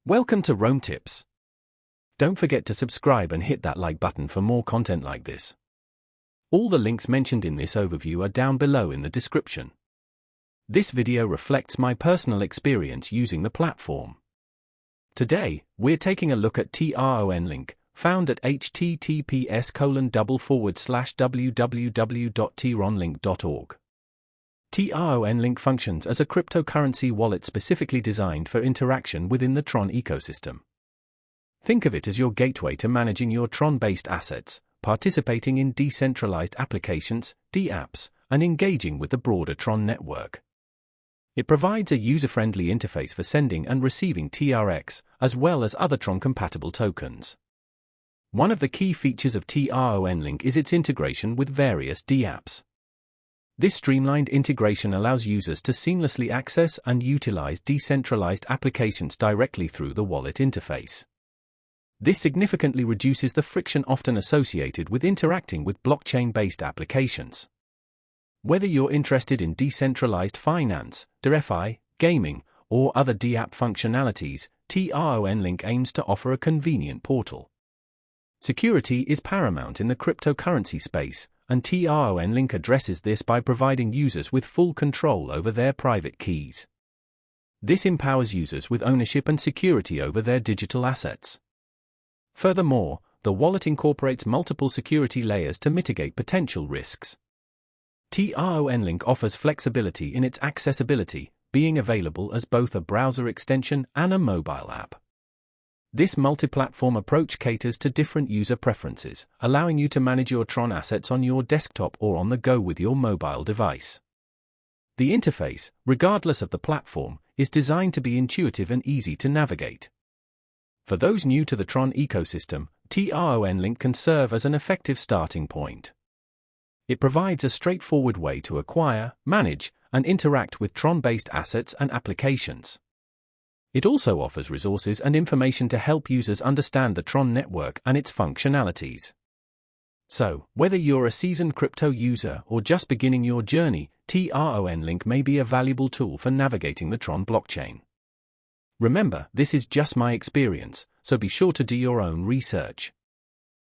Welcome to Rome Tips. Don't forget to subscribe and hit that like button for more content like this. All the links mentioned in this overview are down below in the description. This video reflects my personal experience using the platform. Today, we're taking a look at TronLink, found at https://www.tronlink.org. TronLink functions as a cryptocurrency wallet specifically designed for interaction within the Tron ecosystem. Think of it as your gateway to managing your Tron-based assets, participating in decentralized applications, dApps, and engaging with the broader Tron network. It provides a user-friendly interface for sending and receiving TRX, as well as other Tron-compatible tokens. One of the key features of TronLink is its integration with various dApps. This streamlined integration allows users to seamlessly access and utilize decentralized applications directly through the wallet interface. This significantly reduces the friction often associated with interacting with blockchain-based applications. Whether you're interested in decentralized finance, DeFi, gaming, or other dApp functionalities, TronLink aims to offer a convenient portal. Security is paramount in the cryptocurrency space, and TronLink addresses this by providing users with full control over their private keys. This empowers users with ownership and security over their digital assets. Furthermore, the wallet incorporates multiple security layers to mitigate potential risks. TronLink offers flexibility in its accessibility, being available as both a browser extension and a mobile app. This multi-platform approach caters to different user preferences, allowing you to manage your Tron assets on your desktop or on the go with your mobile device. The interface, regardless of the platform, is designed to be intuitive and easy to navigate. For those new to the Tron ecosystem, TronLink can serve as an effective starting point. It provides a straightforward way to acquire, manage, and interact with Tron-based assets and applications. It also offers resources and information to help users understand the Tron network and its functionalities. So, whether you're a seasoned crypto user or just beginning your journey, TronLink may be a valuable tool for navigating the Tron blockchain. Remember, this is just my experience, so be sure to do your own research.